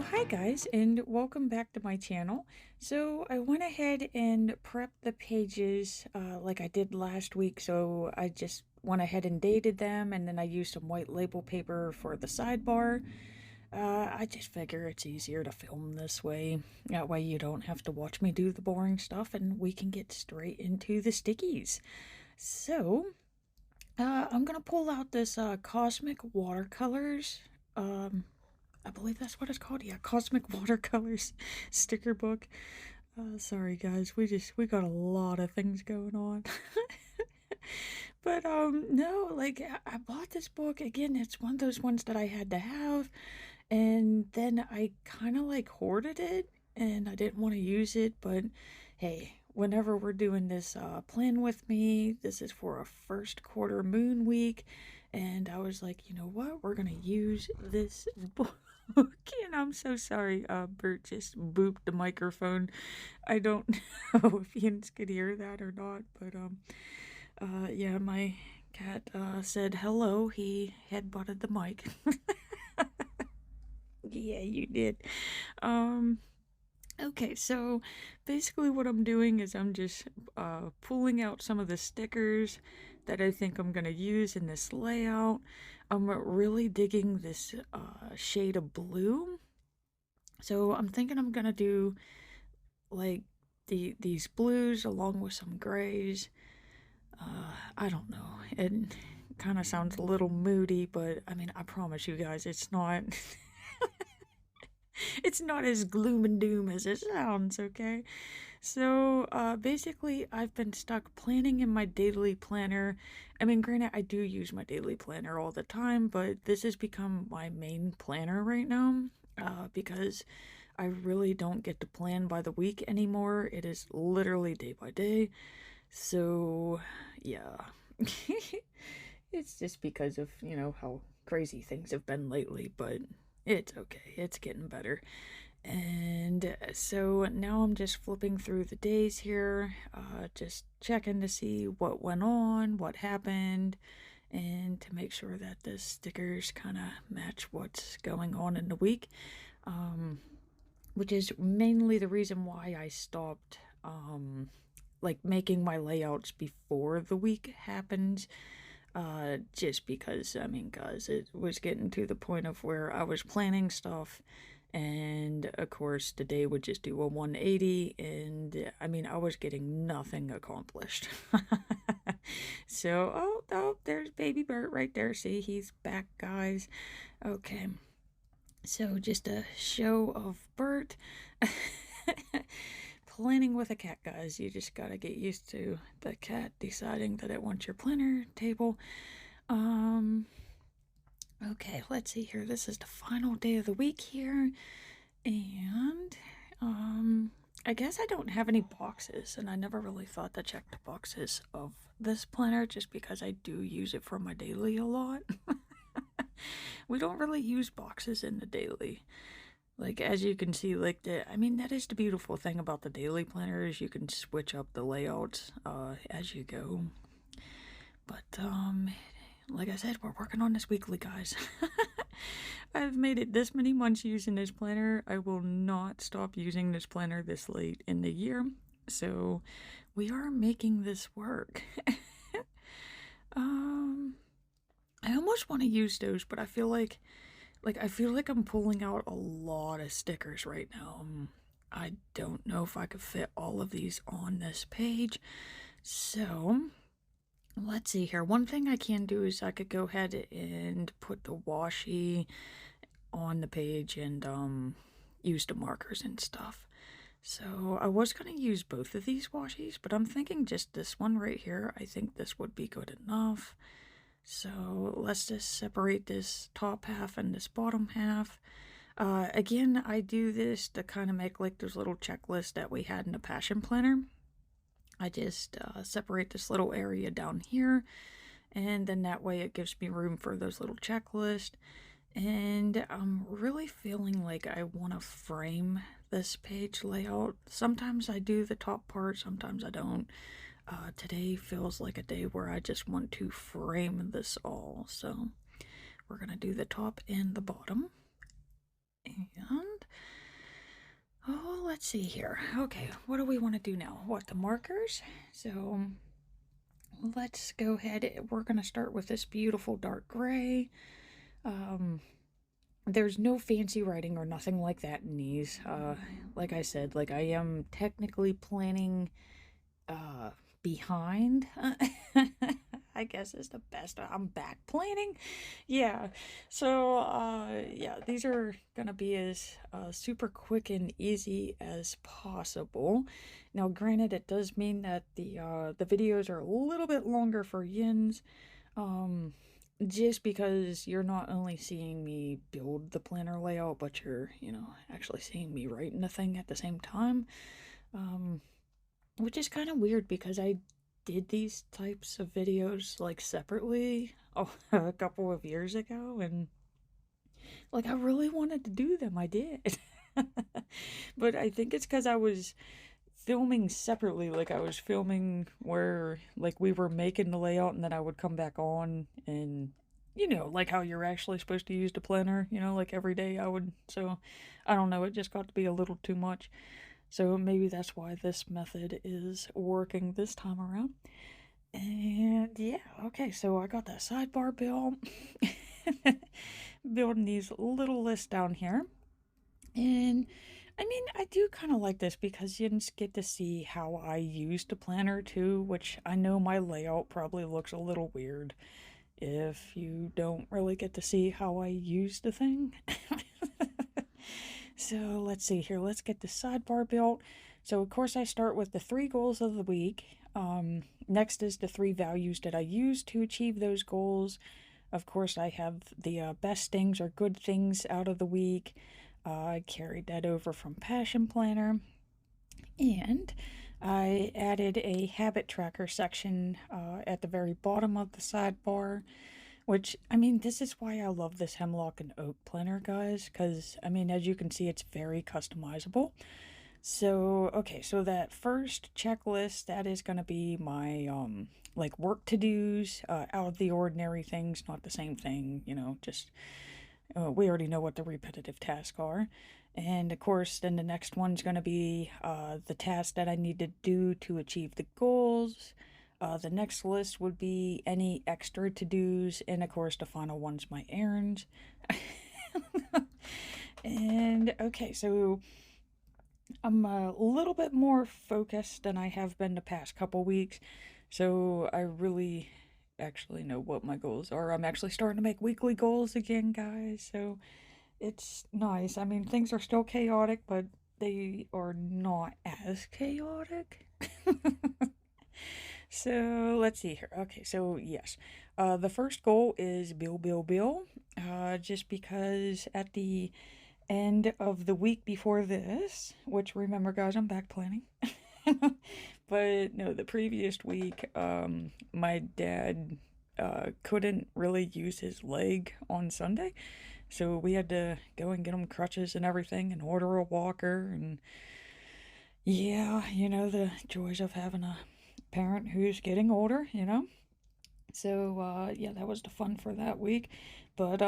Oh, hi guys, and welcome back to my channel. So I went ahead and prepped the pages like I did last week. So I just went ahead and dated them, and then I used some white label paper for the sidebar. I just figure it's easier to film this way. That way you don't have to watch me do the boring stuff, and we can get straight into the stickies. So I'm gonna pull out this Cosmic Watercolors. I believe that's what it's called. Yeah, Cosmic Watercolors sticker book. Sorry guys, we got a lot of things going on. But no, like I bought this book again. It's one of those ones that I had to have, and then I kind of like hoarded it, and I didn't want to use it. But hey, whenever we're doing this plan with me, this is for a first quarter moon week, and I was like, you know what, we're gonna use this book. And I'm so sorry, Bert just booped the microphone. I don't know if Ian's could hear that or not, but yeah, my cat said hello. He headbutted the mic. Yeah, you did. Um, okay, so basically what I'm doing is I'm just pulling out some of the stickers that I think I'm gonna use in this layout. I'm really digging this shade of blue. So I'm thinking I'm gonna do like these blues along with some grays. I don't know. It kind of sounds a little moody, but I mean, I promise you guys, it's not. It's not as gloom and doom as it sounds, okay? So, basically, I've been stuck planning in my daily planner. I mean, granted, I do use my daily planner all the time, but this has become my main planner right now, because I really don't get to plan by the week anymore. It is literally day by day. So, yeah. It's just because of, how crazy things have been lately, but it's okay. It's getting better. And so now I'm just flipping through the days here, just checking to see what went on, what happened, and to make sure that the stickers kind of match what's going on in the week. Which is mainly the reason why I stopped like making my layouts before the week happened. Just because, I mean, guys, it was getting to the point of where I was planning stuff, and of course, the day would just do a 180, and I mean, I was getting nothing accomplished. So, oh, there's baby Bert right there. See, he's back, guys. Okay. So, just a show of Bert. Planning with a cat, guys. You just gotta get used to the cat deciding that it wants your planner table. Um, okay, let's see here. This is the final day of the week here. And, I guess I don't have any boxes, and I never really thought to check the boxes of this planner just because I do use it for my daily a lot. We don't really use boxes in the daily. Like, as you can see, like, I mean, that is the beautiful thing about the daily planner is you can switch up the layouts, as you go. But, like I said, we're working on this weekly, guys. I've made it this many months using this planner. I will not stop using this planner this late in the year. So, we are making this work. um, I almost want to use those, but I feel like I'm pulling out a lot of stickers right now. I don't know if I could fit all of these on this page. So, let's see here. One thing I can do is I could go ahead and put the washi on the page and use the markers and stuff. So, I was going to use both of these washies, but I'm thinking just this one right here. I think this would be good enough. So let's just separate this top half and this bottom half. Again, I do this to kind of make like those little checklists that we had in the Passion Planner. I just separate this little area down here, and then that way it gives me room for those little checklists. And I'm really feeling like I want to frame this page layout. Sometimes I do the top part, sometimes I don't. Today feels like a day where I just want to frame this all. So we're going to do the top and the bottom. And Oh, let's see here. Okay, what do we want to do now? What, the markers? So let's go ahead. We're going to start with this beautiful dark gray. Um, there's no fancy writing or nothing like that in these. Like I said, like I am technically planning uh behind. I guess is the best. I'm back planning. Yeah. So yeah, these are gonna be as super quick and easy as possible. Now granted, it does mean that the videos are a little bit longer for yins, um just because you're not only seeing me build the planner layout, but you're, actually seeing me writing the thing at the same time. um which is kind of weird because I did these types of videos like separately a couple of years ago, and like I really wanted to do them. I did. But I think it's because I was filming separately. Like I was filming where like we were making the layout and then I would come back on and like how you're actually supposed to use the planner, like every day I would. So I don't know, it just got to be a little too much. So maybe that's why this method is working this time around. And yeah, okay, so I got that sidebar built. Building these little lists down here. And I mean, I do kind of like this because you just get to see how I use the planner too, which I know my layout probably looks a little weird if you don't really get to see how I use the thing. So let's see here. Let's get the sidebar built. So of course I start with the 3 goals of the week. Next is the 3 values that I use to achieve those goals. Of course I have the best things or good things out of the week. I carried that over from Passion Planner. And I added a habit tracker section at the very bottom of the sidebar, which, I mean, this is why I love this Hemlock and Oak Planner, guys, because, I mean, as you can see, it's very customizable. So, okay, so that first checklist, that is going to be my, like, work to-dos, out of the ordinary things, not the same thing, just, we already know what the repetitive tasks are. And, of course, then the next one's going to be, the tasks that I need to do to achieve the goals. The next list would be any extra to-dos, and of course the final one's my errands. And okay, so I'm a little bit more focused than I have been the past couple weeks, so I really actually know what my goals are. I'm actually starting to make weekly goals again, guys, so it's nice. I mean, things are still chaotic, but they are not as chaotic. So let's see here. Okay, so yes, the first goal is bill, bill, bill. Just because at the end of the week before this, which remember, guys, I'm back planning. But no, the previous week, my dad couldn't really use his leg on Sunday, so we had to go and get him crutches and everything, and order a walker, and yeah, the joys of having a parent who's getting older. So yeah, that was the fun for that week. But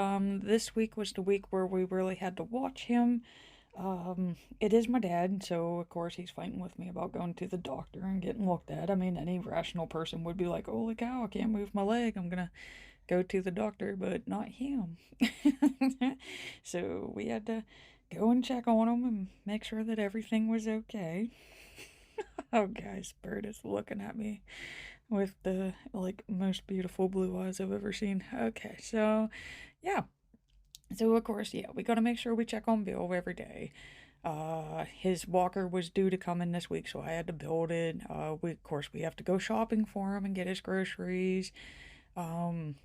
this week was the week where we really had to watch him. It is my dad, so of course he's fighting with me about going to the doctor and getting looked at. I mean, any rational person would be like, "Holy cow, I can't move my leg. I'm gonna go to the doctor," but not him. So we had to go and check on him and make sure that everything was okay. Oh, guys, Bird is looking at me with the like most beautiful blue eyes I've ever seen. Okay, so yeah. So of course, yeah, we gotta make sure we check on Bill every day. His walker was due to come in this week, so I had to build it. We of course we have to go shopping for him and get his groceries. Um,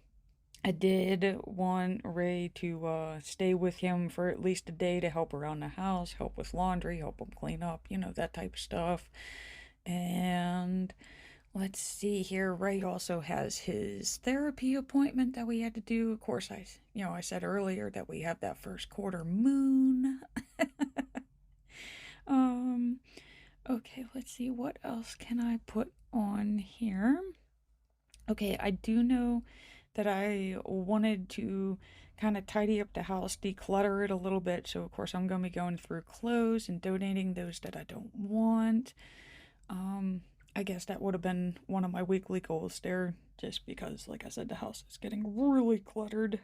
I did want Ray to stay with him for at least a day to help around the house, help with laundry, help him clean up, that type of stuff. And let's see here. Ray also has his therapy appointment that we had to do. Of course, I said earlier that we have that first quarter moon. um, okay, let's see. What else can I put on here? Okay, I do know that I wanted to kind of tidy up the house, declutter it a little bit. So, of course, I'm going to be going through clothes and donating those that I don't want. Um, I guess that would have been one of my weekly goals there, just because, like I said, the house is getting really cluttered.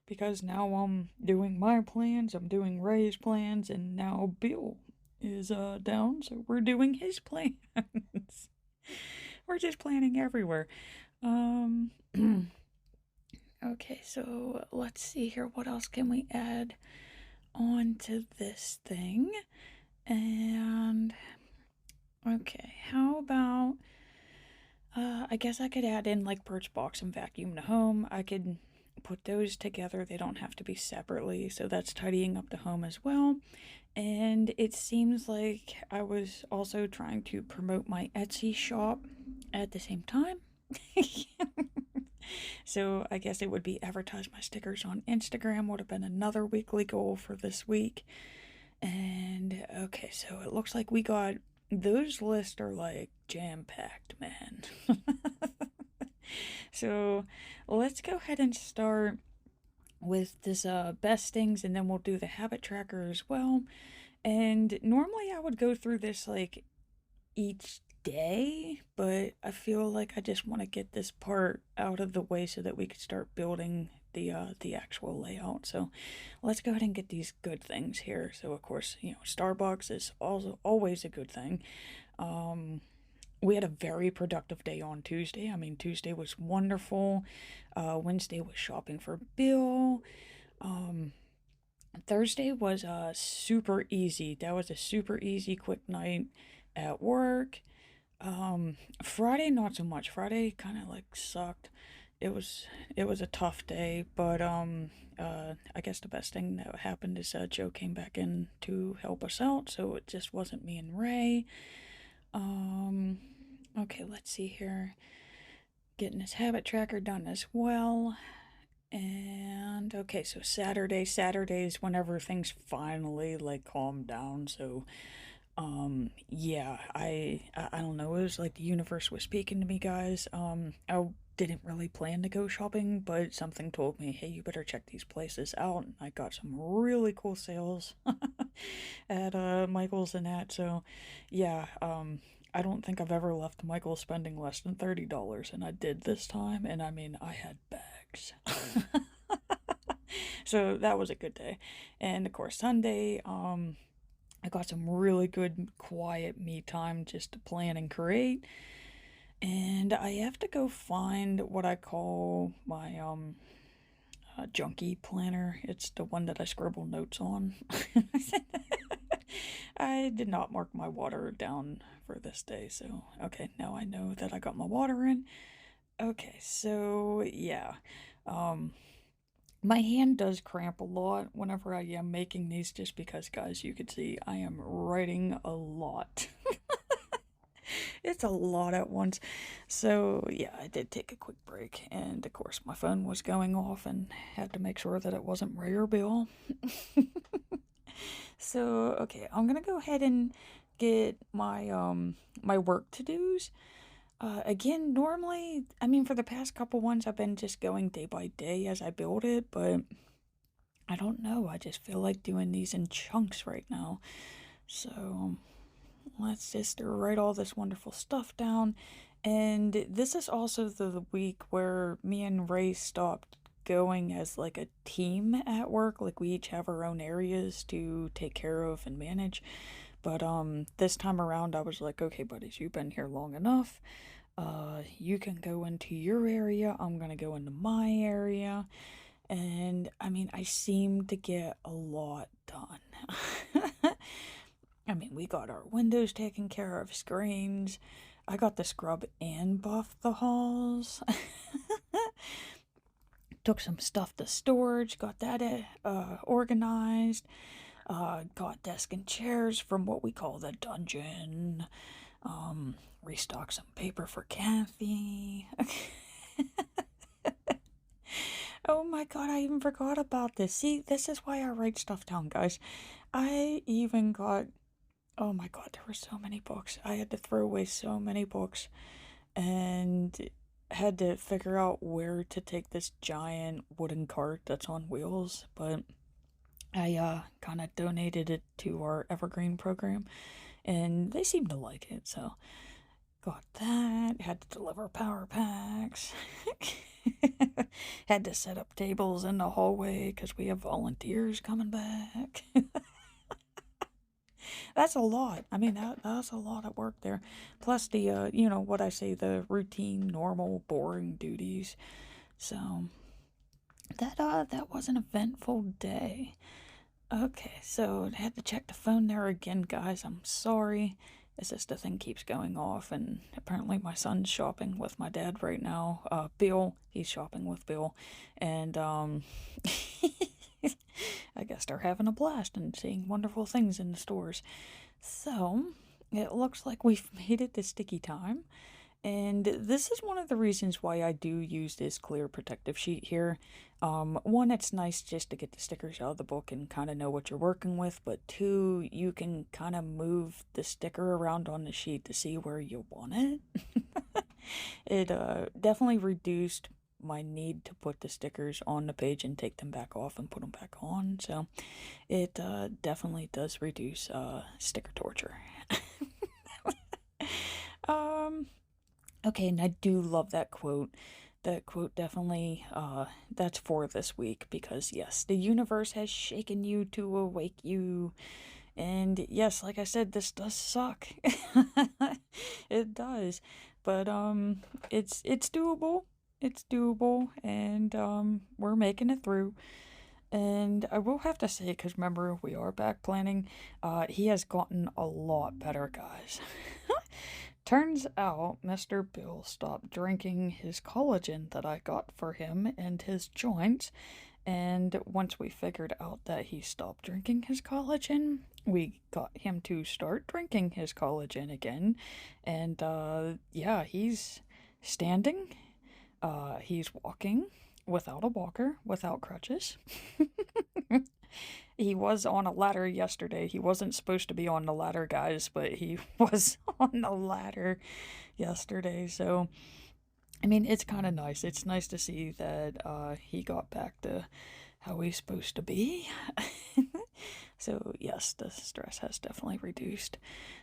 Because now I'm doing my plans, I'm doing Ray's plans, and now Bill is down, so we're doing his plans. We're just planning everywhere. Um, okay, so let's see here. What else can we add on to this thing? And okay, how about I guess I could add in like Birchbox and Vacuum to Home. I could put those together. They don't have to be separately, so that's tidying up the home as well. And it seems like I was also trying to promote my Etsy shop at the same time. So I guess it would be advertise my stickers on Instagram would have been another weekly goal for this week. And okay, so it looks like we got those lists are like jam-packed, man. So let's go ahead and start with this best things, and then we'll do the habit tracker as well. And normally I would go through this like each day, but I feel like I just want to get this part out of the way so that we could start building the actual layout. So let's go ahead and get these good things here. So of course, Starbucks is also always a good thing. We had a very productive day on Tuesday. I mean, Tuesday was wonderful. Wednesday was shopping for Bill. Thursday was super easy. That was a super easy, quick night at work. Friday not so much. Friday kind of like sucked. It was a tough day, but I guess the best thing that happened is Joe came back in to help us out, so it just wasn't me and Ray. Um, okay, let's see here. Getting his habit tracker done as well. And okay, so Saturdays whenever things finally like calm down. So yeah, I don't know, it was like the universe was speaking to me, guys. I didn't really plan to go shopping, but something told me, hey, you better check these places out, and I got some really cool sales at Michael's and that. So yeah, I don't think I've ever left Michael's spending less than $30, and I did this time, and I mean, I had bags. So that was a good day. And of course, Sunday, I got some really good quiet me time just to plan and create. And I have to go find what I call my junkie planner. It's the one that I scribble notes on. I did not mark my water down for this day, so okay, now I know that I got my water in. Okay, so yeah. Um my hand does cramp a lot whenever I am making these, just because, guys, you can see I am writing a lot. It's a lot at once. So, yeah, I did take a quick break. And, of course, my phone was going off and had to make sure that it wasn't Ray or Bill. So, okay, I'm gonna go ahead and get my work to-dos. Again, normally, I mean, for the past couple ones, I've been just going day by day as I build it, but I don't know. I just feel like doing these in chunks right now. So let's just write all this wonderful stuff down. And this is also the week where me and Ray stopped going as like a team at work. Like we each have our own areas to take care of and manage. But this time around I was like, okay, buddies, you've been here long enough. You can go into your area, I'm gonna go into my area. And I mean, I seem to get a lot done. I mean, we got our windows taken care of, screens. I got to scrub and buff the halls. Took some stuff to storage, got that organized. Got desk and chairs from what we call the dungeon. Restock some paper for Kathy. Oh my god, I even forgot about this. See, this is why I write stuff down, guys. I even got, oh my god, there were so many books. I had to throw away so many books. And had to figure out where to take this giant wooden cart that's on wheels, but I kind of donated it to our Evergreen program, and they seem to like it, so got that. Had to deliver power packs. Had to set up tables in the hallway because we have volunteers coming back. That's a lot. I mean, that's a lot of work there. Plus the, what I say, the routine, normal, boring duties. So that was an eventful day. Okay, so I had to check the phone there again, guys. I'm sorry. It's just the thing keeps going off, and apparently my son's shopping with my dad right now. Bill, he's shopping with Bill, and I guess they're having a blast and seeing wonderful things in the stores. So it looks like we've made it to sticky time. And this is one of the reasons why I do use this clear protective sheet here. One, it's nice just to get the stickers out of the book and kind of know what you're working with, but two, you can kind of move the sticker around on the sheet to see where you want it. It definitely reduced my need to put the stickers on the page and take them back off and put them back on, so it definitely does reduce sticker torture. um, Okay, and I do love that quote. That quote definitely, that's for this week because, yes, the universe has shaken you to awake you. And yes, like I said, this does suck. It does. But, it's doable. It's doable, and, we're making it through. And I will have to say, because remember, we are back planning, he has gotten a lot better, guys. Turns out Mr. Bill stopped drinking his collagen that I got for him and his joints. And once we figured out that he stopped drinking his collagen, we got him to start drinking his collagen again. And yeah, he's standing, he's walking without a walker, without crutches. He was on a ladder yesterday. He wasn't supposed to be on the ladder, guys, but he was on the ladder yesterday. So, I mean, it's kind of nice. It's nice to see that he got back to how he's supposed to be. So, yes, the stress has definitely reduced.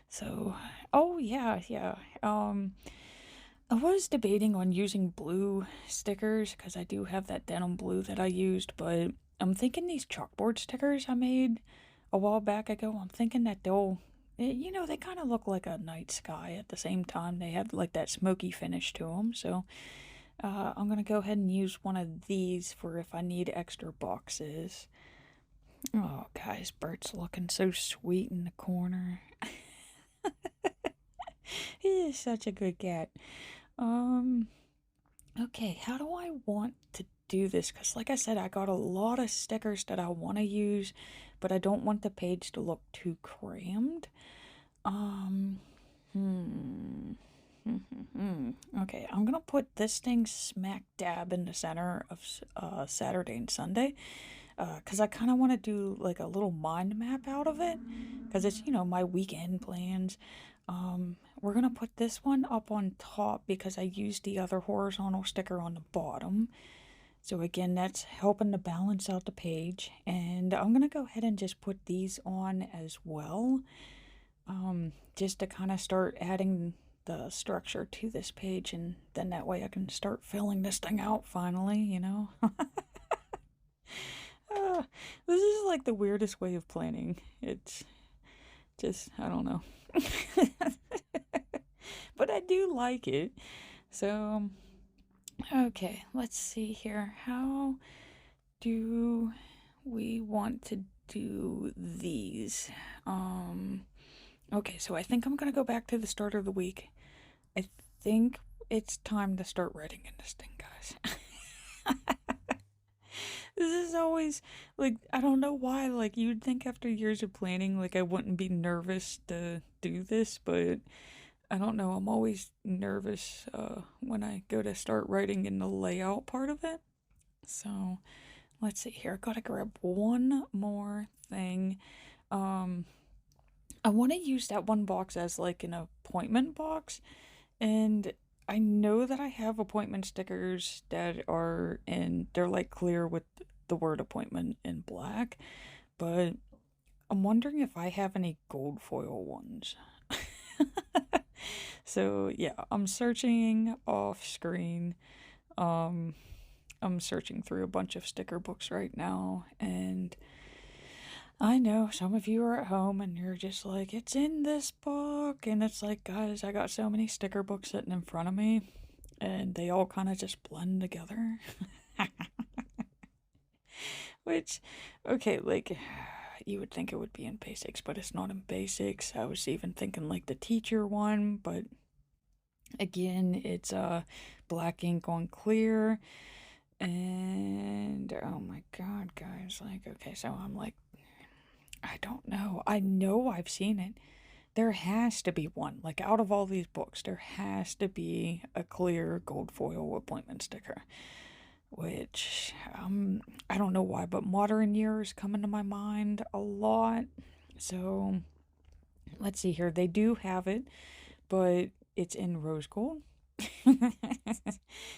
So, oh, yeah, yeah. I was debating on using blue stickers because I do have that denim blue that I used, but I'm thinking these chalkboard stickers I made a while back ago, I'm thinking that they kind of look like a night sky at the same time. They have like that smoky finish to them, so I'm gonna go ahead and use one of these for if I need extra boxes. Oh, guys, Bert's looking so sweet in the corner. He is such a good cat. Um, okay, how do I want to do this? Because, like I said, I got a lot of stickers that I want to use, but I don't want the page to look too crammed. Um, hmm. Okay, I'm gonna put this thing smack dab in the center of Saturday and Sunday, because I kind of want to do like a little mind map out of it, because it's, my weekend plans. We're gonna put this one up on top because I used the other horizontal sticker on the bottom. So again, that's helping to balance out the page. And I'm gonna go ahead and just put these on as well. Just to kind of start adding the structure to this page, and then that way I can start filling this thing out finally. Ah, this is like the weirdest way of planning. It's just, I don't know. But I do like it. So, okay, let's see here. How do we want to do these? Okay, so I think I'm gonna go back to the start of the week. I think it's time to start writing in this thing, guys. This is always, like, I don't know why, like, you'd think after years of planning, like, I wouldn't be nervous to do this, but I don't know, I'm always nervous when I go to start writing in the layout part of it. So, let's see here. I gotta grab one more thing. Um, I want to use that one box as like an appointment box, and I know that I have appointment stickers that they're like clear with the word appointment in black, but I'm wondering if I have any gold foil ones. So yeah, I'm searching off screen. Um, I'm searching through a bunch of sticker books right now, and I know some of you are at home and you're just like, it's in this book. And it's like, guys, I got so many sticker books sitting in front of me, and they all kind of just blend together. Which, okay, like, you would think it would be in basics, but it's not in basics. I was even thinking like the teacher one, but again, it's black ink on clear. And oh my god, guys, like, okay, so I'm like, I don't know. I know I've seen it. There has to be one. Like, out of all these books, there has to be a clear gold foil appointment sticker. Which, I don't know why, but modern years come into my mind a lot. So, let's see here. They do have it, but it's in rose gold.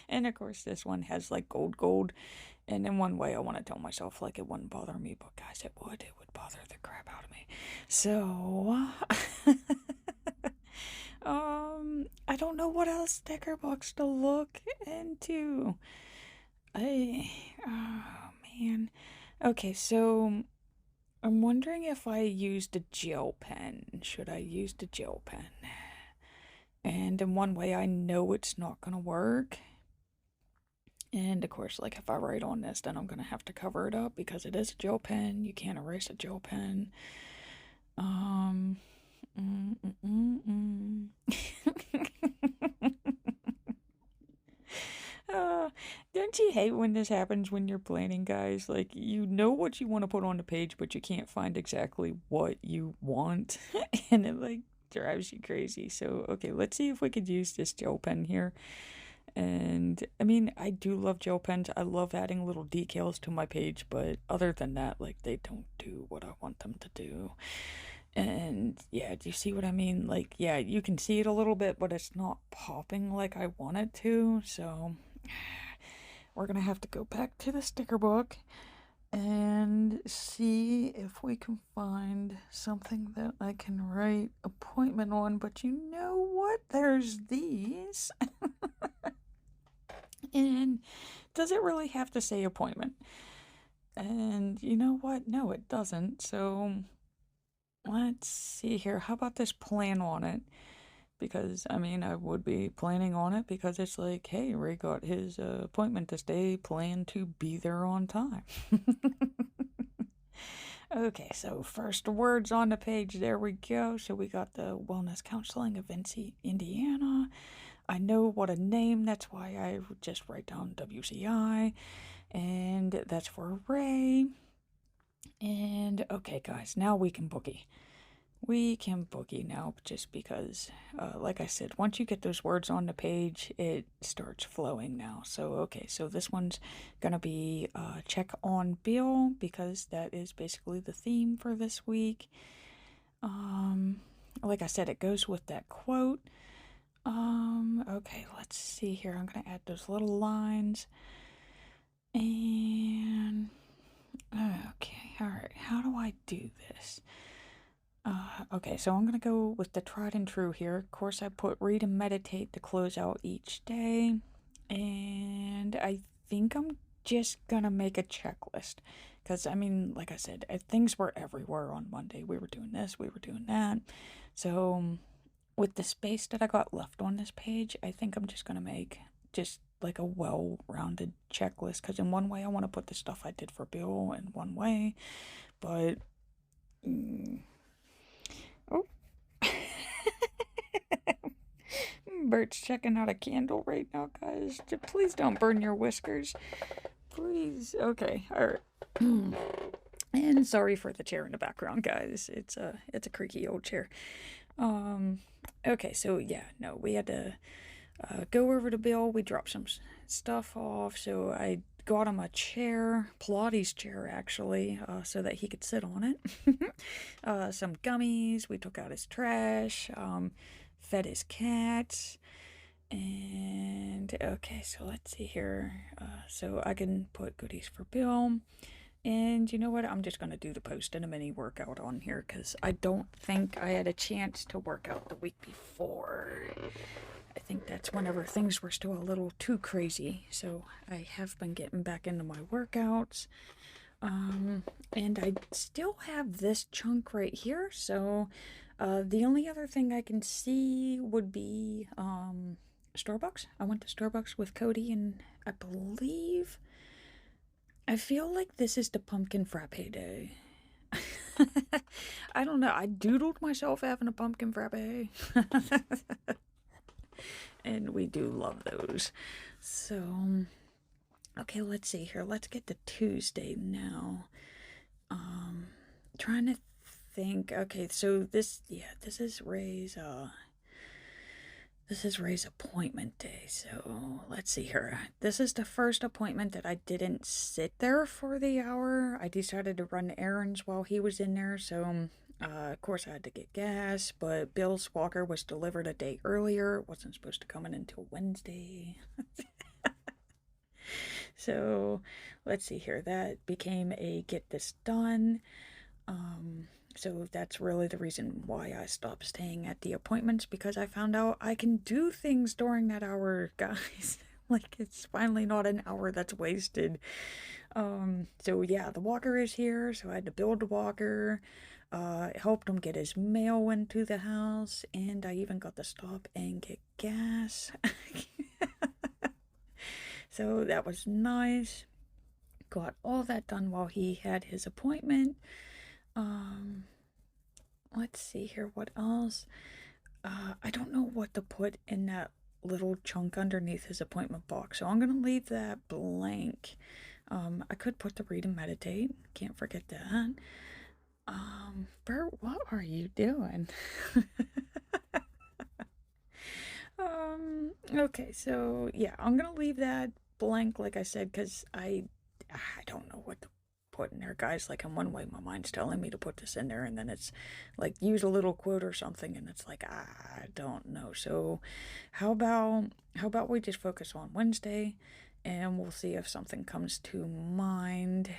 And of course, this one has like gold. And in one way, I want to tell myself like it wouldn't bother me, but guys, it would. It would bother the crap out of me. So, I don't know what else sticker books to look into. Oh man. Okay, so I'm wondering if I used a gel pen. Should I use the gel pen? And in one way, I know it's not gonna work. And of course, like if I write on this, then I'm gonna have to cover it up because it is a gel pen. You can't erase a gel pen. Um. Mm, mm, mm, mm. Don't you hate when this happens when you're planning, guys? Like, you know what you want to put on the page, but you can't find exactly what you want. And it, like, drives you crazy. So, okay, let's see if we could use this gel pen here. And, I mean, I do love gel pens. I love adding little decals to my page, but other than that, like, they don't do what I want them to do. And yeah, do you see what I mean? Like, yeah, you can see it a little bit, but it's not popping like I want it to. So we're gonna have to go back to the sticker book and see if we can find something that I can write appointment on. But you know what? There's these. And does it really have to say appointment? And you know what? No, it doesn't. So let's see here. How about this plan on it? Because, I mean, I would be planning on it because it's like, hey, Ray got his appointment this day, plan to be there on time. Okay, so first words on the page, there we go. So we got the Wellness Counseling of Indiana. I know what a name, that's why I just write down WCI. And that's for Ray. And okay, guys, now we can boogie. We can boogie now just because, like I said, once you get those words on the page, it starts flowing now. So, okay, so this one's gonna be check on Bill because that is basically the theme for this week. Like I said, it goes with that quote. Okay, let's see here. I'm gonna add those little lines. And, okay, alright, how do I do this? Okay, so I'm gonna go with the tried and true here. Of course, I put read and meditate to close out each day. And I think I'm just gonna make a checklist. Because, I mean, like I said, things were everywhere on Monday. We were doing this, we were doing that. So, with the space that I got left on this page, I think I'm just gonna make just like a well-rounded checklist. Because in one way, I want to put the stuff I did for Bill in one way. But... Oh. Bert's checking out a candle right now, guys. Please don't burn your whiskers. Please. Okay. All right. And sorry for the chair in the background, guys. It's a creaky old chair. Okay, so yeah, no, we had to go over to Bill. We dropped some stuff off, so I got him a chair, Pilates chair actually, so that he could sit on it. Some gummies. We took out his trash. Fed his cats. And okay, so let's see here. So I can put goodies for Bill. And you know what? I'm just going to do the post and a mini workout on here because I don't think I had a chance to work out the week before. I think that's whenever things were still a little too crazy. So I have been getting back into my workouts. And I still have this chunk right here. So the only other thing I can see would be Starbucks. I went to Starbucks with Cody, and I believe I feel like this is the pumpkin frappe day. I don't know. I doodled myself having a pumpkin frappe. And we do love those. So, okay, let's see here. Let's get to Tuesday now. Trying to think. Okay, so this is Ray's appointment day. So let's see here. This is the first appointment that I didn't sit there for the hour. I decided to run errands while he was in there. So of course I had to get gas, but Bill's walker was delivered a day earlier. It wasn't supposed to come in until Wednesday. So let's see here. That became a get this done. So that's really the reason why I stopped staying at the appointments, because I found out I can do things during that hour, guys. Like, it's finally not an hour that's wasted. So yeah, the walker is here, so I had to build the walker. Helped him get his mail into the house, and I even got to stop and get gas. So that was nice. Got all that done while he had his appointment. Let's see here, what else? I don't know what to put in that little chunk underneath his appointment box, so I'm gonna leave that blank. I could put the read and meditate, can't forget that. Bert, what are you doing? Okay, so yeah, I'm gonna leave that blank, like I said, because I don't know what to put in there, guys. Like, in one way, my mind's telling me to put this in there, and then it's like, use a little quote or something, and it's like, I don't know. So how about we just focus on Wednesday, and we'll see if something comes to mind.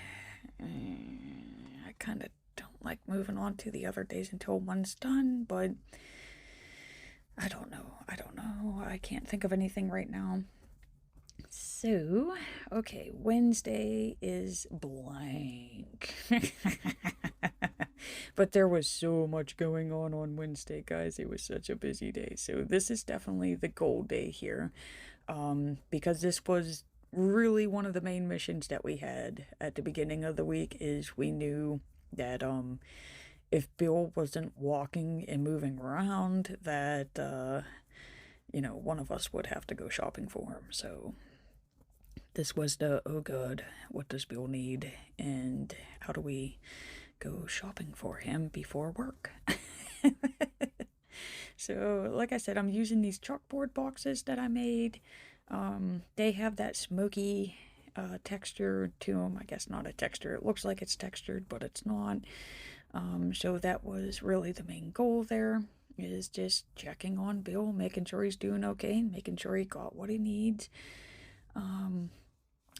I kind of don't like moving on to the other days until one's done, but I don't know. I can't think of anything right now. So, okay, Wednesday is blank. But there was so much going on Wednesday, guys. It was such a busy day. So this is definitely the goal day here, because this was really one of the main missions that we had at the beginning of the week. Is we knew that if Bill wasn't walking and moving around, that one of us would have to go shopping for him. So this was the, oh god, what does Bill need, and how do we go shopping for him before work? So, like I said, I'm using these chalkboard boxes that I made. They have that smoky texture to them. I guess not a texture. It looks like it's textured, but it's not. So that was really the main goal there, is just checking on Bill, making sure he's doing okay, making sure he got what he needs.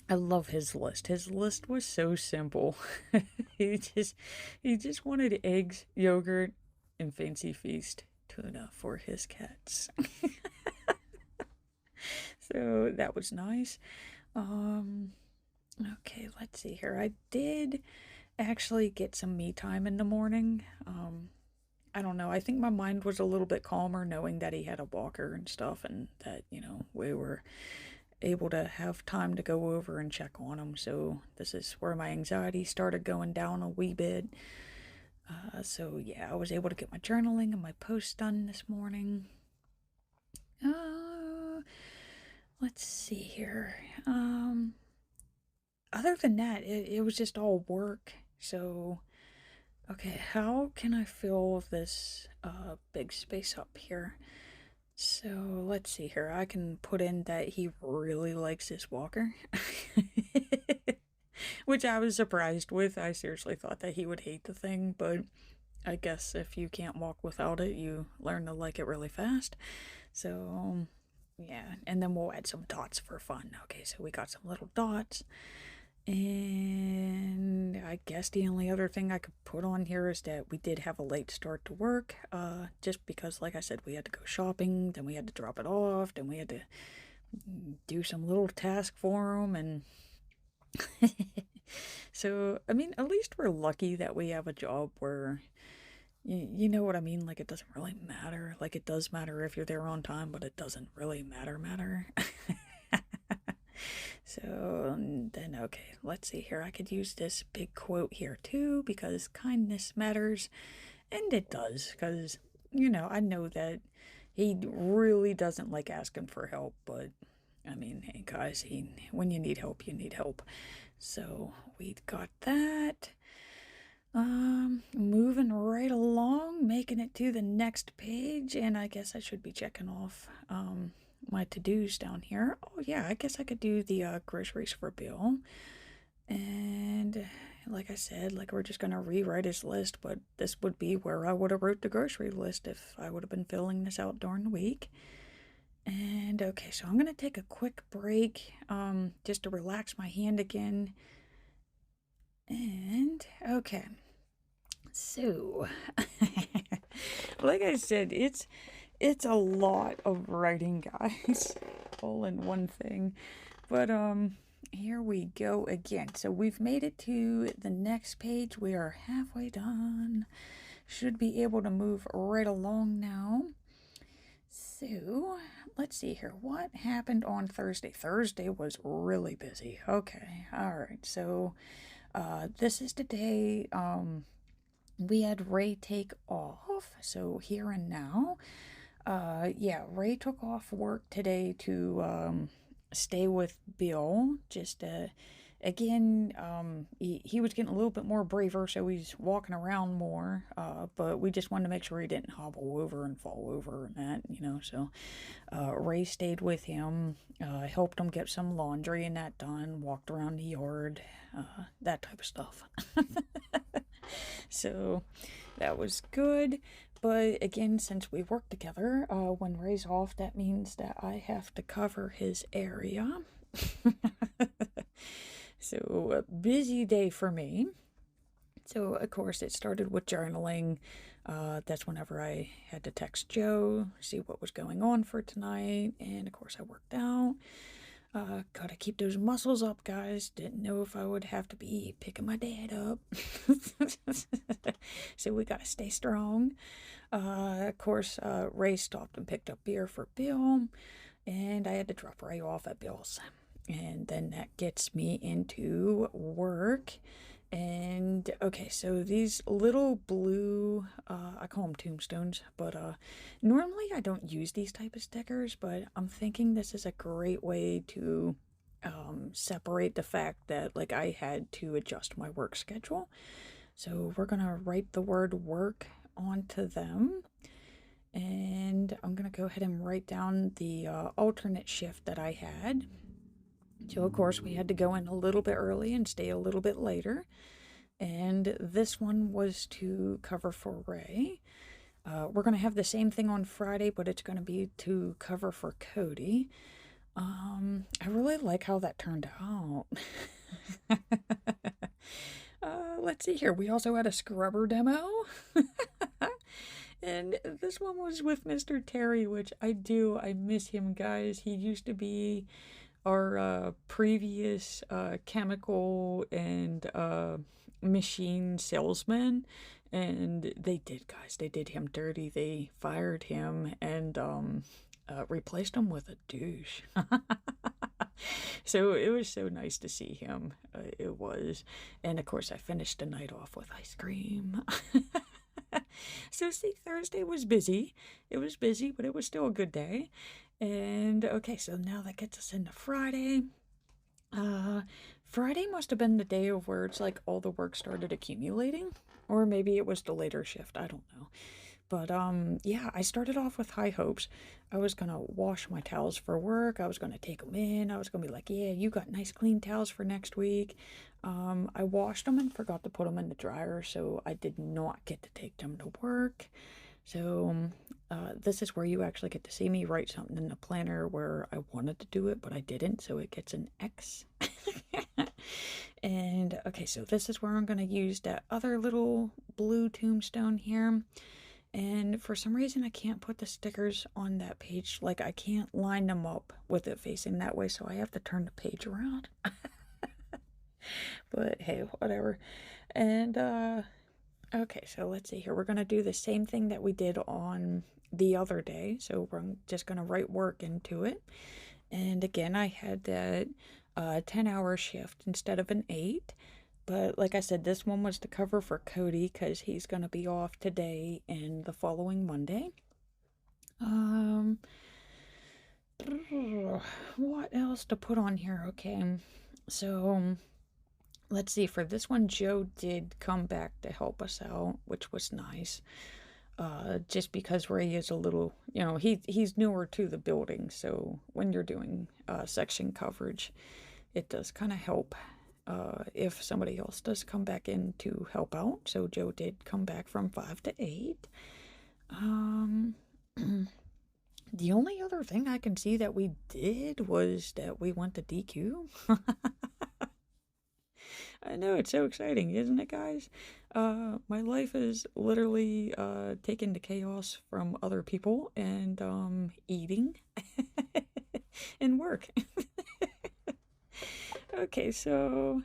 I love his list. His list was so simple. he just wanted eggs, yogurt, and Fancy Feast tuna for his cats. So that was nice. Okay, let's see here. I did actually get some me time in the morning. I don't know. I think my mind was a little bit calmer knowing that he had a walker and stuff, and that, we were able to have time to go over and check on him. So this is where my anxiety started going down a wee bit. So yeah, I was able to get my journaling and my posts done this morning. Let's see here. Other than that, it was just all work. So, okay, how can I fill this big space up here? So let's see here. I can put in that he really likes this walker, which I was surprised with. I seriously thought that he would hate the thing, but I guess if you can't walk without it, you learn to like it really fast. So Yeah, and then we'll add some dots for fun. Okay, so we got some little dots. And I guess the only other thing I could put on here is that we did have a late start to work, just because, like I said, we had to go shopping, then we had to drop it off, then we had to do some little task for them, and so, I mean, at least we're lucky that we have a job where, you know what I mean? Like, it doesn't really matter. Like, it does matter if you're there on time, but it doesn't really matter. So then, okay, let's see here. I could use this big quote here too, because kindness matters. And it does, because, I know that he really doesn't like asking for help, but I mean, hey guys, when you need help, you need help. So we got that. Moving right along, making it to the next page, and I guess I should be checking off my to-dos down here. Oh yeah, I guess I could do the groceries for Bill. And like I said, like we're just gonna rewrite his list, but this would be where I would have wrote the grocery list if I would have been filling this out during the week. And okay, so I'm gonna take a quick break, just to relax my hand again. And okay, so like I said, it's a lot of writing, guys, all in one thing. But here we go again. So we've made it to the next page. We are halfway done. Should be able to move right along now. So let's see here. What happened on Thursday? Thursday was really busy. Okay, all right. So this is the day we had Ray take off. So here and now. Yeah, Ray took off work today to stay with Bill. Just again, he was getting a little bit more braver, so he's walking around more. But we just wanted to make sure he didn't hobble over and fall over and that. So Ray stayed with him, helped him get some laundry and that done, walked around the yard, that type of stuff. So that was good. But again, since we work together, when Ray's off, that means that I have to cover his area. So a busy day for me. So of course it started with journaling. That's whenever I had to text Joe, see what was going on for tonight. And of course I worked out. Gotta keep those muscles up, guys. Didn't know if I would have to be picking my dad up. So we gotta stay strong. Of course, Ray stopped and picked up beer for Bill, and I had to drop Ray off at Bill's. And then that gets me into work. And okay, so these little blue, I call them tombstones, but normally I don't use these type of stickers, but I'm thinking this is a great way to separate the fact that like I had to adjust my work schedule. So we're gonna write the word work onto them, and I'm gonna go ahead and write down the alternate shift that I had. So of course we had to go in a little bit early and stay a little bit later. And this one was to cover for Ray. We're going to have the same thing on Friday, but it's going to be to cover for Cody. I really like how that turned out. Let's see here. We also had a scrubber demo. And this one was with Mr. Terry, which I miss him, guys. He used to be our previous chemical and machine salesman, and they did him dirty. They fired him and replaced him with a douche. So it was so nice to see him. It was. And of course I finished the night off with ice cream. So see, Thursday was busy. It was busy, but it was still a good day. And okay, so now that gets us into Friday. Friday must have been the day of where it's like all the work started accumulating, or maybe it was the later shift. I don't know. But yeah, I started off with high hopes. I was gonna wash my towels for work. I was gonna take them in. I was gonna be like, yeah, you got nice clean towels for next week. I washed them and forgot to put them in the dryer, so I did not get to take them to work. So this is where you actually get to see me write something in the planner where I wanted to do it, but I didn't, so it gets an X. And okay, so this is where I'm going to use that other little blue tombstone here. And for some reason, I can't put the stickers on that page. Like, I can't line them up with it facing that way, so I have to turn the page around. But hey, whatever. And, okay, so let's see here. We're going to do the same thing that we did on the other day. So we're just going to write work into it. And again, I had that 10-hour shift instead of an 8. But like I said, this one was to cover for Cody because he's going to be off today and the following Monday. What else to put on here? Okay, so let's see. For this one, Joe did come back to help us out, which was nice. Just because Ray is a little, he's newer to the building, so when you're doing section coverage, it does kind of help if somebody else does come back in to help out. So Joe did come back from 5 to 8. The only other thing I can see that we did was that we went to DQ. I know, it's so exciting, isn't it, guys? My life is literally taken to chaos from other people and eating and work. Okay, so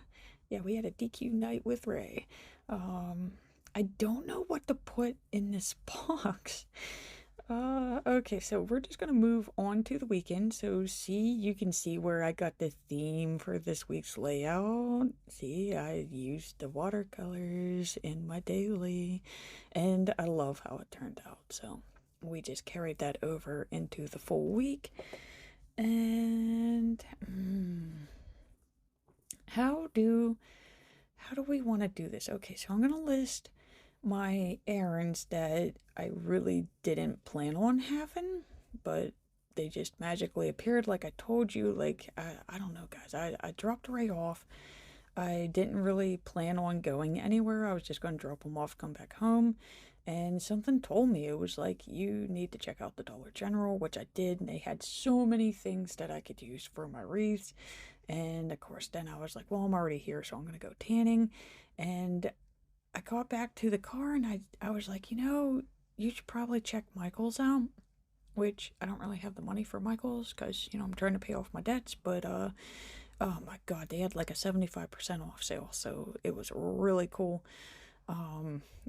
yeah, we had a DQ night with Ray. I don't know what to put in this box. Okay, so we're just gonna move on to the weekend. So you can see where I got the theme for this week's layout. See, I used the watercolors in my daily, and I love how it turned out. So we just carried that over into the full week. And how do we want to do this? Okay, so I'm gonna list my errands that I really didn't plan on having, but they just magically appeared like I told you. Like, I don't know, guys. I dropped Ray off. I didn't really plan on going anywhere. I was just going to drop him off, come back home. And something told me, it was like, you need to check out the Dollar General, which I did. And they had so many things that I could use for my wreaths. And of course, then I was like, well, I'm already here, so I'm going to go tanning. And I got back to the car and I was like, you should probably check Michael's out, which I don't really have the money for Michael's because, I'm trying to pay off my debts. But, oh my God, they had like a 75% off sale. So it was really cool.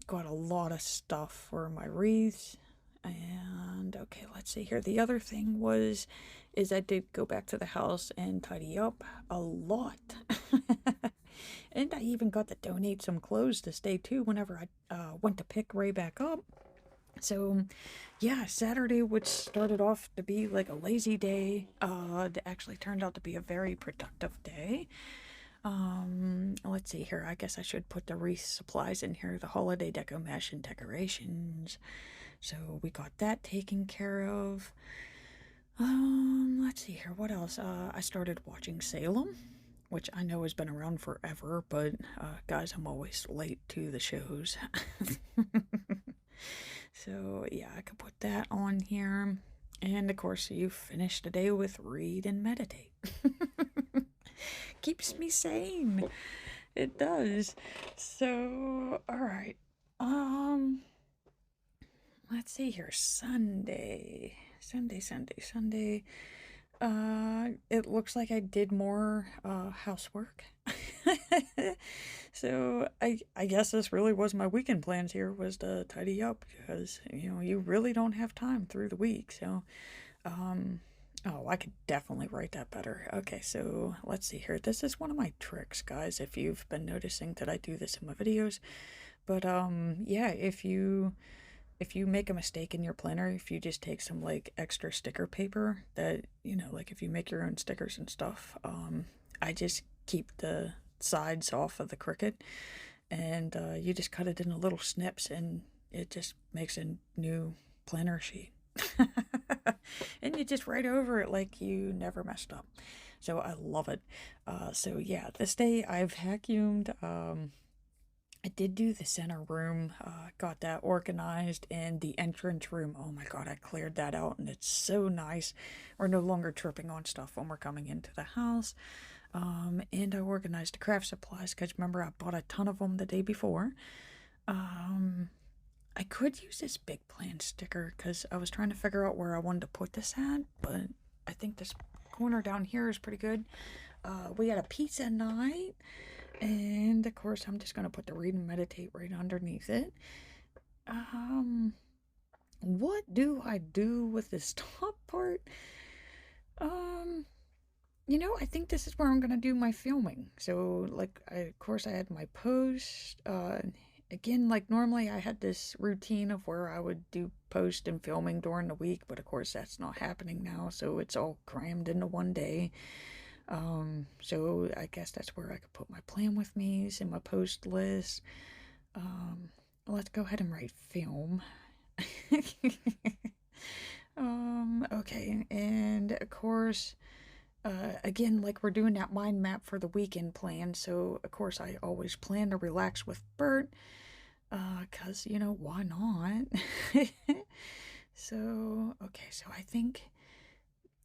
Got a lot of stuff for my wreaths. And okay, let's see here. The other thing is I did go back to the house and tidy up a lot. And I even got to donate some clothes to stay too whenever I went to pick Ray back up. So, yeah, Saturday, which started off to be like a lazy day, actually turned out to be a very productive day. Let's see here. I guess I should put the wreath supplies in here, the holiday deco mesh and decorations. So we got that taken care of. Let's see here. What else? I started watching Salem, which I know has been around forever, but guys, I'm always late to the shows. So yeah, I could put that on here. And of course, you finish the day with read and meditate. Keeps me sane. It does. So, all right. Let's see here. Sunday. It looks like I did more housework. So I guess this really was my weekend plans here, was to tidy up because you really don't have time through the week. So oh, I could definitely write that better. Okay, so let's see here. This is one of my tricks, guys, if you've been noticing that I do this in my videos. But yeah, if you make a mistake in your planner, if you just take some like extra sticker paper that, like if you make your own stickers and stuff, I just keep the sides off of the Cricut and you just cut it into little snips and it just makes a new planner sheet. And you just write over it like you never messed up. So I love it. So yeah, this day I've vacuumed, I did do the center room, got that organized, and the entrance room. Oh my god, I cleared that out, and it's so nice. We're no longer tripping on stuff when we're coming into the house. And I organized the craft supplies because remember I bought a ton of them the day before. Um, I could use this big plan sticker because I was trying to figure out where I wanted to put this at, but I think this corner down here is pretty good. We got a pizza night, and of course I'm just gonna put the read and meditate right underneath it. Um, what do I do with this top part? Um, I think this is where I'm gonna do my filming. So, like, of course, I had my post. Again, like normally, I had this routine of where I would do post and filming during the week, but of course, that's not happening now. So it's all crammed into one day. So I guess that's where I could put my plan with me's and my post list. Um, let's go ahead and write film. Okay, and of course. Again, like we're doing that mind map for the weekend plan, so of course I always plan to relax with Bert, 'cause, why not? So, okay, so I think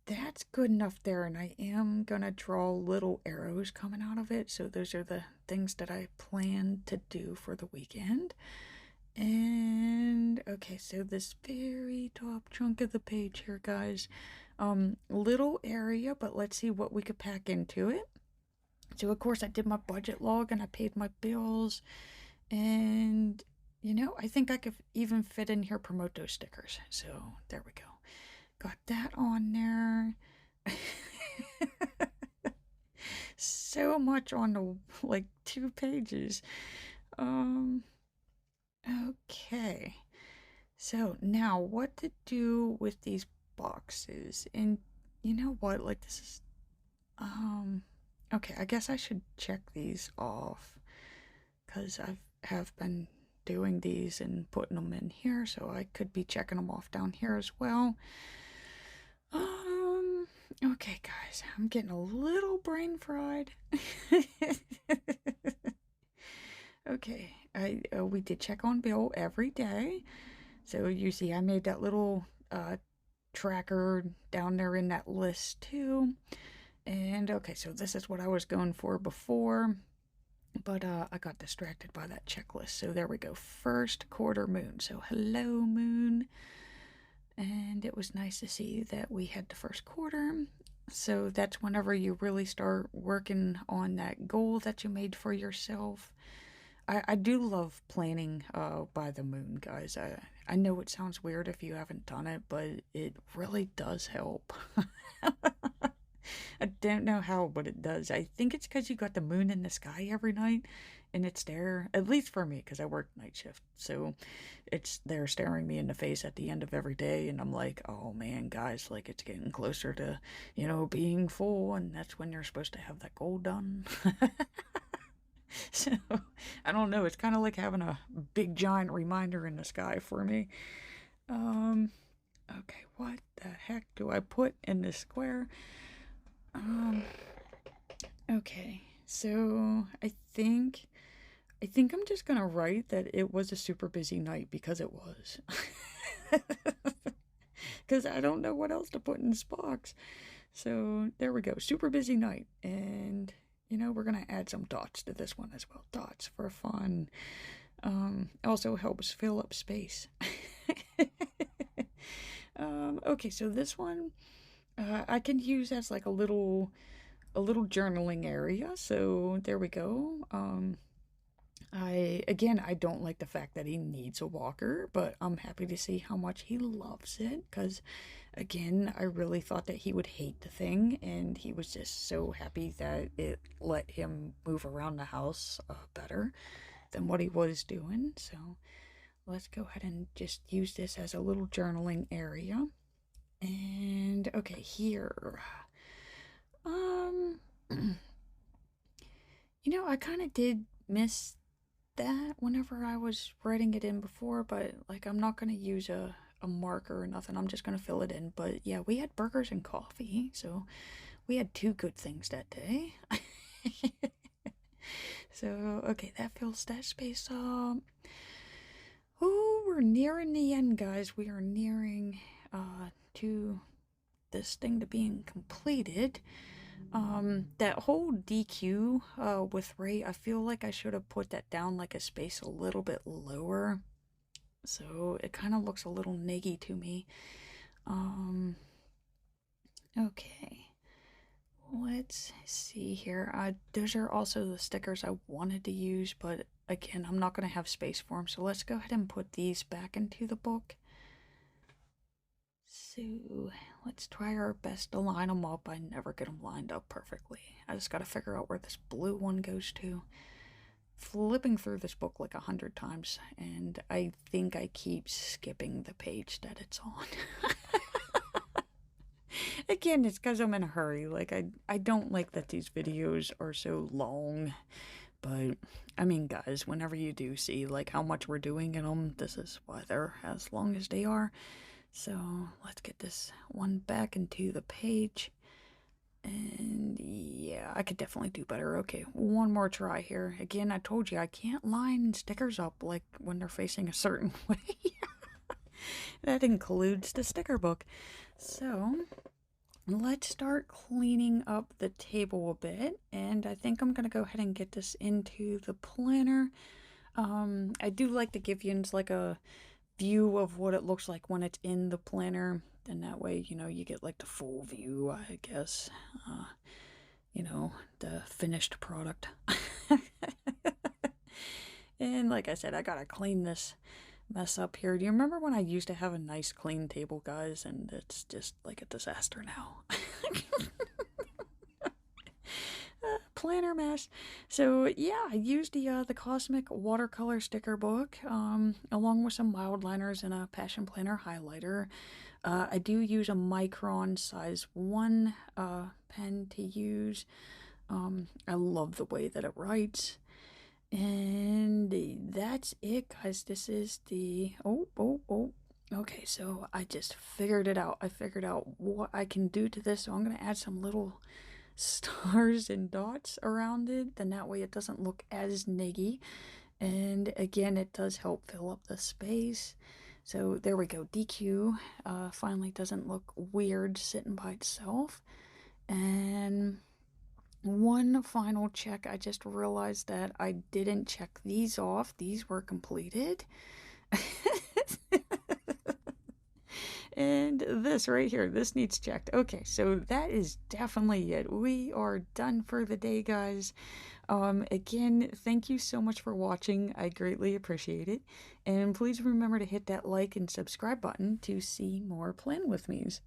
that's good enough there, and I am gonna draw little arrows coming out of it, so those are the things that I plan to do for the weekend. And okay, so this very top chunk of the page here, guys, little area, but let's see what we could pack into it. So of course I did my budget log and I paid my bills, and I think I could even fit in here Promoto stickers. So there we go. Got that on there. So much on the like 2 pages. Okay. So now what to do with these boxes? And you know what? Like this is okay, I guess I should check these off because have been doing these and putting them in here, so I could be checking them off down here as well. Okay, guys, I'm getting a little brain fried. Okay, we did check on Bill every day. So you see I made that little tracker down there in that list too. And okay, so this is what I was going for before, but I got distracted by that checklist. So there we go, first quarter moon. So hello moon. And it was nice to see that we had the first quarter. So that's whenever you really start working on that goal that you made for yourself. I do love planning by the moon, guys. I know it sounds weird if you haven't done it, but it really does help. I don't know how, but it does. I think it's because you got the moon in the sky every night, and it's there, at least for me, because I work night shift. So it's there staring me in the face at the end of every day, and I'm like, oh man, guys, like it's getting closer to, being full, and that's when you're supposed to have that goal done. So, I don't know, it's kind of like having a big giant reminder in the sky for me. Okay, what the heck do I put in this square? Okay, so I think I'm just gonna write that it was a super busy night because it was. Because I don't know what else to put in this box. So there we go, super busy night. And we're gonna add some dots to this one as well. Dots for fun. Also helps fill up space. Okay, so this one I can use as like a little journaling area. So there we go. I don't like the fact that he needs a walker, but I'm happy to see how much he loves it because again, I really thought that he would hate the thing, and he was just so happy that it let him move around the house better than what he was doing. So let's go ahead and just use this as a little journaling area. And okay, here. Um, I kind of did miss that whenever I was writing it in before, but like I'm not gonna use a marker or nothing. I'm just gonna fill it in. But yeah, we had burgers and coffee, so we had two good things that day. So, okay, that fills that space up. Oh, we're nearing the end, guys. We are nearing to this thing to being completed. That whole DQ with Ray, I feel like I should have put that down like a space a little bit lower. So it kind of looks a little niggy to me. Okay. Let's see here. Those are also the stickers I wanted to use, but again, I'm not going to have space for them. So let's go ahead and put these back into the book. So let's try our best to line them up. I never get them lined up perfectly. I just got to figure out where this blue one goes to. Flipping through this book like 100 times, and I think I keep skipping the page that it's on. Again, it's because I'm in a hurry. Like, I don't like that these videos are so long. But, I mean, guys, whenever you do see, like, how much we're doing in them, this is why they're as long as they are. So, let's get this one back into the page. And, yeah, I could definitely do better. Okay, one more try here. Again, I told you, I can't line stickers up, like, when they're facing a certain way. That includes the sticker book. So, let's start cleaning up the table a bit, and I think I'm going to go ahead and get this into the planner. I do like to give you like a view of what it looks like when it's in the planner, and that way, you know, you get like the full view, I guess, you know, the finished product. And like I said, I gotta clean this mess up here. Do you remember when I used to have a nice clean table, guys? And it's just like a disaster now. Planner mess. So yeah, I used the Cosmic watercolor sticker book, along with some mild liners and a Passion Planner highlighter. I do use a Micron size 1 pen to use. I love the way that it writes. And that's it, guys. This is the... Oh. Okay, so I just figured it out. I figured out what I can do to this. So I'm going to add some little stars and dots around it. Then that way it doesn't look as niggy. And again, it does help fill up the space. So there we go. DQ finally doesn't look weird sitting by itself. And... one final check. I just realized that I didn't check these off. These were completed. And this right here, this needs checked. Okay, so that is definitely it. We are done for the day, guys. Again, thank you so much for watching. I greatly appreciate it. And please remember to hit that like and subscribe button to see more Plan With Me's.